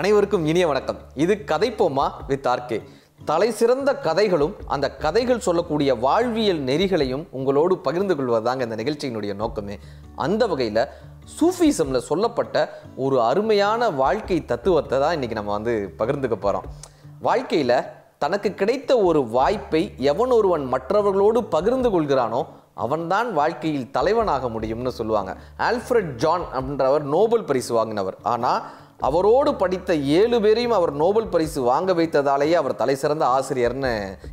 அனைவருக்கும் இனிய வணக்கம். இது கதைப்போமா வித் ஆர்கே. தலை சிறந்த கதைகளும் அந்த கதைகள் சொல்லக்கூடிய வாழ்வியல் நெறிகளையும் உங்களோடு பகிர்ந்து கொள்வதுதாங்க இந்த நிகழ்ச்சியினுடைய நோக்கமே. அந்த வகையில் சூஃபிசமில் சொல்லப்பட்ட ஒரு அருமையான வாழ்க்கை தத்துவத்தை தான் இன்றைக்கி நம்ம பகிர்ந்துக்க போகிறோம். வாழ்க்கையில் தனக்கு கிடைத்த ஒரு வாய்ப்பை எவன் ஒருவன் மற்றவர்களோடு பகிர்ந்து கொள்கிறானோ அவன்தான் வாழ்க்கையில் தலைவனாக முடியும்னு சொல்லுவாங்க. ஆல்ஃபிரட் ஜான் அப்படின்றவர் நோபல் பரிசு வாங்கினவர். ஆனால் அவரோடு படித்த 7 பேரையும் அவர் நோபல் பரிசு வாங்க வைத்ததாலேயே அவர் தலை சிறந்த ஆசிரியர்னு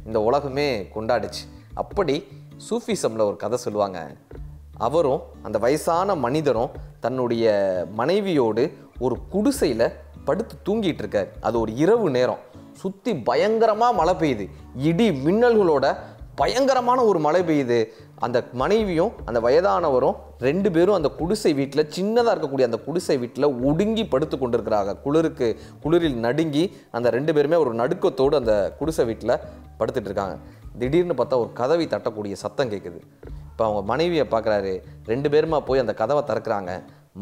இந்த உலகமே கொண்டாடுச்சு. அப்படி சூஃபிசமில் ஒரு கதை சொல்லுவாங்க. அவரும் அந்த வயசான மனிதரும் தன்னுடைய மனைவியோடு ஒரு குடிசையில் படுத்து தூங்கிட்டு இருக்கார். அது ஒரு இரவு நேரம். சுற்றி பயங்கரமாக மழை பெய்யுது. இடி மின்னல்களோட பயங்கரமான ஒரு மழை பெய்யுது. அந்த மனைவியும் அந்த வயதானவரும் 2 பேரும் அந்த குடிசை வீட்டில், சின்னதாக இருக்கக்கூடிய அந்த குடிசை வீட்டில் ஒடுங்கி படுத்து கொண்டிருக்கிறாங்க. குளிரில் நடுங்கி அந்த 2 பேருமே ஒரு நடுக்கத்தோடு அந்த குடிசை வீட்டில் படுத்துட்டு இருக்காங்க. திடீர்னு பார்த்தா ஒரு கதவை தட்டக்கூடிய சத்தம் கேட்குது. இப்போ அவங்க மனைவியை பார்க்குறாரு. 2 பேருமா போய் அந்த கதவை திறக்கிறாங்க.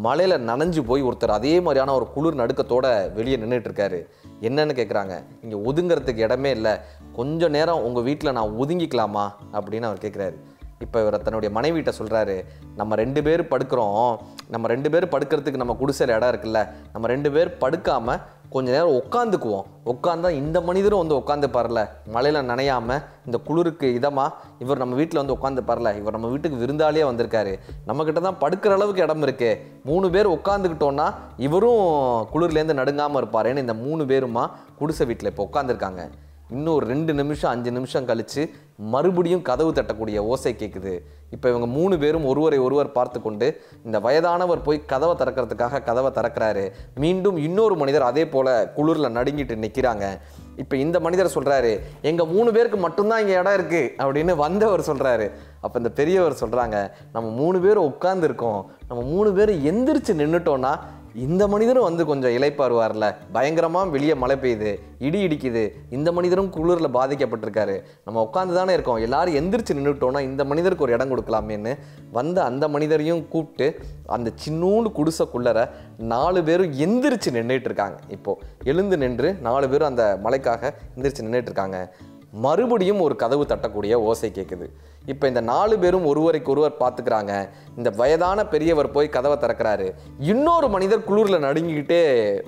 மழையில் நனைஞ்சு போய் ஒருத்தர் அதே மாதிரியான ஒரு குளிர் நடுக்கத்தோடு வெளியே நின்றுட்டு இருக்காரு. என்னன்னு கேட்குறாங்க. இங்கே ஒதுங்கிறதுக்கு இடமே இல்லை, கொஞ்சம் நேரம் உங்கள் வீட்டில் நான் ஒதுங்கிக்கலாமா அப்படின்னு அவர் கேட்குறாரு. இப்போ இவர் தன்னுடைய மனைவிட்ட சொல்கிறாரு, நம்ம 2 பேர் படுக்கிறோம், நம்ம 2 பேர் படுக்கிறதுக்கு நம்ம குடிசையில் இடம் இருக்குல்ல, நம்ம 2 பேர் படுக்காமல் கொஞ்சம் நேரம் உட்காந்துக்குவோம். உட்காந்தா இந்த மனிதரும் உட்காந்து பாரல, மழையில் நனையாமல் இந்த குளிருக்கு இதமாக இவர் நம்ம வீட்டில் உட்காந்து பாரல, இவர் நம்ம வீட்டுக்கு விருந்தாலே வந்திருக்காரு, நம்மக்கிட்ட தான் படுக்கிற அளவுக்கு இடம் இருக்கு, 3 பேர் உட்காந்துக்கிட்டோன்னா இவரும் குளிர்லேருந்து நடுங்காமல் இருப்பாருன்னு இந்த 3 பேருமா குடிசை வீட்டில் இப்போ உட்காந்துருக்காங்க. இன்னும் 2 நிமிஷம் 5 நிமிஷம் கழித்து மறுபடியும் கதவு தட்டக்கூடிய ஓசை கேட்குது. இப்போ இவங்க 3 பேரும் ஒருவரை ஒருவர் பார்த்து கொண்டு இந்த வயதானவர் போய் கதவை திறக்கிறதுக்காக கதவை திறக்கிறாரு. மீண்டும் இன்னொரு மனிதர் அதே போல் குளிரில் நடுங்கிட்டு நிற்கிறாங்க. இப்போ இந்த மனிதர் சொல்கிறாரு, எங்கள் 3 பேருக்கு மட்டும்தான் இங்கே இடம் இருக்குது அப்படின்னு வந்தவர் சொல்கிறாரு. அப்போ இந்த பெரியவர் சொல்கிறாங்க, நம்ம 3 பேரும் உட்காந்துருக்கோம், நம்ம 3 பேரும் எந்திரிச்சு நின்றுட்டோன்னா இந்த மனிதரும் கொஞ்சம் இளைப்பாருவார்ல, பயங்கரமாக வெளியே மழை பெய்யுது, இடி இடிக்குது, இந்த மனிதரும் குளிரில் பாதிக்கப்பட்டிருக்காரு, நம்ம உட்காந்து தானே இருக்கோம், எல்லாரும் எந்திரிச்சு நின்றுட்டோன்னா இந்த மனிதருக்கு ஒரு இடம் கொடுக்கலாமேன்னு வந்து அந்த மனிதரையும் கூப்பிட்டு அந்த சின்னூண்டு குடிசைக்குள்ளற 4 பேரும் எந்திரிச்சு நின்றுட்டு இருக்காங்க. இப்போது எழுந்து நின்று 4 பேரும் அந்த மழைக்காக எந்திரிச்சு நின்றுட்டு இருக்காங்க. மறுபடியும் ஒரு கதவு தட்டக்கூடிய ஓசை கேட்குது. இப்போ இந்த 4 பேரும் ஒருவருக்கு ஒருவர் பார்த்துக்கிறாங்க. இந்த வயதான பெரியவர் போய் கதவை திறக்கிறாரு. இன்னொரு மனிதர் குளிரில் நடுங்கிக்கிட்டே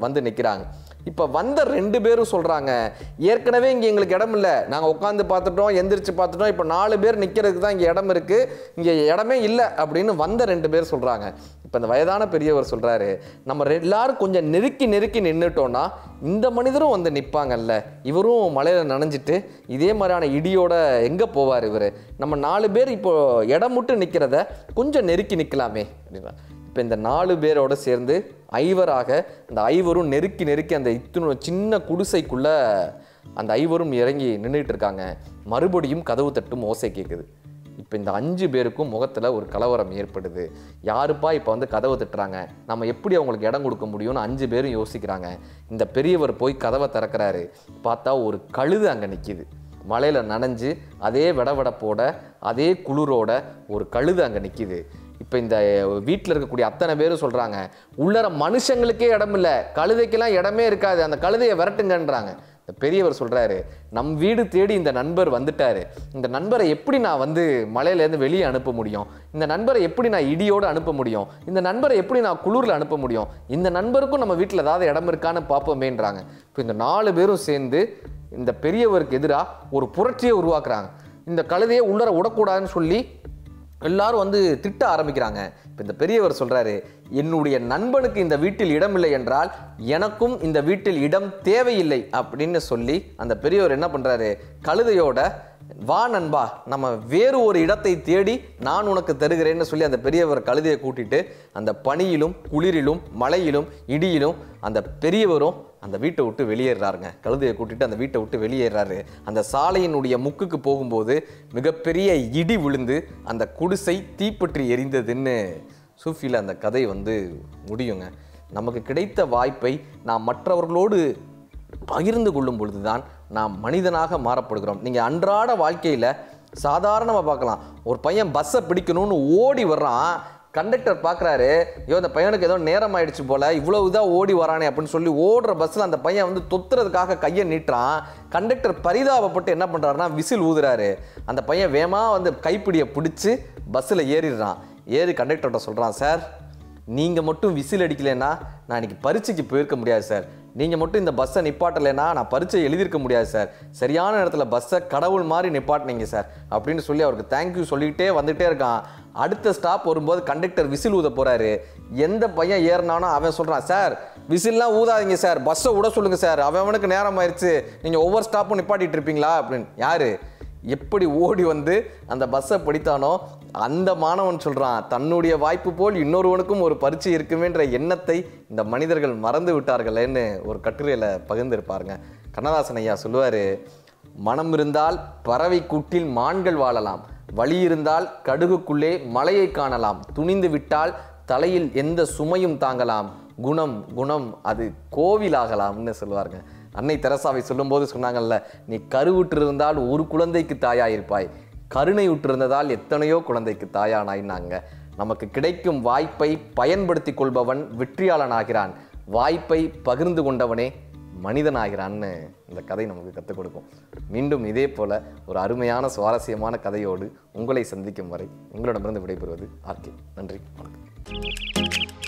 வந்து நிற்கிறாங்க. இப்போ வந்த 2 பேரும் சொல்கிறாங்க, ஏற்கனவே இங்கே எங்களுக்கு இடம் இல்லை, நாங்கள் உட்காந்து பார்த்துட்டோம், எந்திரிச்சு பார்த்துட்டோம், இப்போ 4 பேர் நிற்கிறதுக்கு தான் இங்கே இடம் இருக்குது, இங்கே இடமே இல்லை அப்படின்னு வந்த 2 பேர் சொல்கிறாங்க. இப்போ இந்த வயதான பெரியவர் சொல்கிறாரு, நம்ம எல்லாரும் கொஞ்சம் நெருக்கி நின்றுட்டோன்னா இந்த மனிதரும் நிற்பாங்கல்ல, இவரும் மழையில் நனைஞ்சிட்டு இதே மாதிரியான இடியோட எங்கே போவார் இவர், நம்ம 4 பேர் இப்போது இடம் விட்டு நிற்கிறத கொஞ்சம் நெருக்கி நிற்கலாமே அப்படின்னா. இப்போ இந்த 4 பேரோடு சேர்ந்து 5வராக இந்த 5வரும் நெருக்கி அந்த சின்ன குடிசைக்குள்ளே அந்த 5வரும் இறங்கி நின்றுட்டு இருக்காங்க. மறுபடியும் கதவு தட்டும் ஓசை கேட்குது. இப்போ இந்த 5 பேருக்கும் முகத்தில் ஒரு கலவரம் ஏற்படுது. யாருப்பா இப்போ கதவை தட்டுறாங்க, நம்ம எப்படி அவங்களுக்கு இடம் கொடுக்க முடியும்னு 5 பேரும் யோசிக்கிறாங்க. இந்த பெரியவர் போய் கதவை திறக்கிறாரு. பார்த்தா ஒரு கழுது அங்கே நிற்கிது. மழையில் நனைஞ்சு அதே விடவிடப்போட அதே குளிரோட ஒரு கழுது அங்கே நிற்கிது. இப்போ இந்த வீட்டில் இருக்கக்கூடிய அத்தனை பேரும் சொல்கிறாங்க, உள்ளர மனுஷங்களுக்கே இடம் இல்லை, கழுதைக்கெல்லாம் இடமே இருக்காது, அந்த கழுதையை விரட்டுங்கன்றாங்க. இந்த பெரியவர் சொல்கிறாரு, நம் வீடு தேடி இந்த நண்பர் வந்துட்டார், இந்த நண்பரை எப்படி நான் மலையிலேருந்து வெளியே அனுப்ப முடியும், இந்த நண்பரை எப்படி நான் இடியோடு அனுப்ப முடியும், இந்த நண்பரை எப்படி நான் குளிரில் அனுப்ப முடியும், இந்த நண்பருக்கும் நம்ம வீட்டில் ஏதாவது இடம் இருக்கான்னு பார்ப்போமேன்றாங்க. இப்போ இந்த 4 பேரும் சேர்ந்து இந்த பெரியவருக்கு எதிராக ஒரு புரட்சியை உருவாக்குறாங்க. இந்த கழுதையை உள்ளர விடக்கூடாதுன்னு சொல்லி எல்லாரும் திட்ட ஆரம்பிக்கிறாங்க. இப்போ இந்த பெரியவர் சொல்கிறாரு, என்னுடைய நண்பனுக்கு இந்த வீட்டில் இடம் இல்லை என்றால் எனக்கும் இந்த வீட்டில் இடம் தேவையில்லை அப்படின்னு சொல்லி அந்த பெரியவர் என்ன பண்ணுறாரு, கழுதையோட வா நண்பா, நம்ம வேறு ஒரு இடத்தை தேடி நான் உனக்கு தருகிறேன்னு சொல்லி அந்த பெரியவர் கழுதையை கூட்டிட்டு அந்த பனியிலும் குளிரிலும் மழையிலும் இடியிலும் அந்த பெரியவரும் அந்த வீட்டை விட்டு வெளியேறாருங்க. கழுதையை கூட்டிட்டு அந்த வீட்டை விட்டு வெளியேறாரு. அந்த சாலையினுடைய முக்குக்கு போகும்போது மிகப்பெரிய இடி விழுந்து அந்த குடிசை தீப்பற்றி எரிந்ததுன்னு சூஃபியில் அந்த கதை முடியுங்க. நமக்கு கிடைத்த வாய்ப்பை நாம் மற்றவர்களோடு பகிர்ந்து கொள்ளும் பொழுது தான் நாம் மனிதனாக மாறப்படுகிறோம். நீங்கள் அன்றாட வாழ்க்கையில் சாதாரணமாக பார்க்கலாம், ஒரு பையன் பஸ்ஸை பிடிக்கணும்னு ஓடி வர்றான், கண்டக்டர் பார்க்குறாரு, ஐயோ இந்த பையனுக்கு ஏதோ நேரம் ஆயிடுச்சு போல, இவ்வளோ இதாக ஓடி வரானே அப்படின்னு சொல்லி ஓடுற பஸ்ஸில் அந்த பையன் வந்து தொத்துறதுக்காக கையை நீட்டுறான். கண்டக்டர் பரிதாபப்பட்டு என்ன பண்ணுறாருன்னா விசில் ஊதுறாரு. அந்த பையன் வேமா வந்து கைப்பிடியை பிடிச்சி பஸ்ஸில் ஏறிடுறான். ஏறி கண்டக்டர்கிட்ட சொல்கிறான், சார் நீங்கள் மட்டும் விசில் அடிக்கலைன்னா நான் இன்னைக்கு பரீட்சைக்கு போயிருக்க முடியாது சார். நீங்கள் மட்டும் இந்த பஸ்ஸை நிப்பாட்டலைன்னா நான் பரீட்சை எழுதியிருக்க முடியாது சார். சரியான இடத்துல பஸ்ஸை கடவுள் மாதிரி நிப்பாட்டினீங்க சார் அப்படின்னு சொல்லி அவருக்கு தேங்க்யூ சொல்லிக்கிட்டே வந்துகிட்டே இருக்கான். அடுத்த ஸ்டாப் வரும்போது கண்டக்டர் விசில் ஊத போகிறாரு. எந்த பையன் ஏறினானோ அவன் சொல்கிறான், சார் விசில்லாம் ஊதாதீங்க சார், பஸ்ஸை விட சொல்லுங்கள் சார், அவனுக்கு நேரம் ஆயிடுச்சு, நீங்கள் ஒவ்வொரு ஸ்டாப்பும் நிப்பாட்டிட்டு இருப்பீங்களா அப்படின்னு. யார் எப்படி ஓடி வந்து அந்த பஸ்ஸை படித்தானோ அந்த மாணவன் சொல்கிறான், தன்னுடைய வாய்ப்பு போல் இன்னொருவனுக்கும் ஒரு பரீட்சை இருக்குமேன்ற எண்ணத்தை இந்த மனிதர்கள் மறந்து விட்டார்களேன்னு ஒரு கட்டுரையில் பகிர்ந்திருப்பாருங்க. கண்ணதாசன் ஐயா சொல்லுவார், மனம் இருந்தால் பறவை கூட்டில் மான்கள் வாழலாம், வழி இருந்தால் கடுகுக்குள்ளே மலையை காணலாம், துணிந்து விட்டால் தலையில் எந்த சுமையும் தாங்கலாம், குணம் குணம் அது கோவிலாகலாம்னு சொல்லுவாருங்க. அன்னை தெரசாவை சொல்லும்போது சொன்னாங்கல்ல, நீ கருவுற்று இருந்தால் ஒரு குழந்தைக்கு தாயாயிருப்பாய், கருணை உற்றிருந்ததால் எத்தனையோ குழந்தைக்கு தாயானாயினாங்க. நமக்கு கிடைக்கும் வாய்ப்பை பயன்படுத்தி கொள்பவன் வெற்றியாளன் ஆகிறான், வாய்ப்பை பகிர்ந்து கொண்டவனே மனிதனாகிறான்னு இந்த கதை நமக்கு கற்றுக் கொடுக்கும். மீண்டும் இதே போல ஒரு அருமையான சுவாரஸ்யமான கதையோடு உங்களை சந்திக்கும் வரை உங்களிடமிருந்து விடைபெறுவது ஆர்கே. நன்றி, வணக்கம்.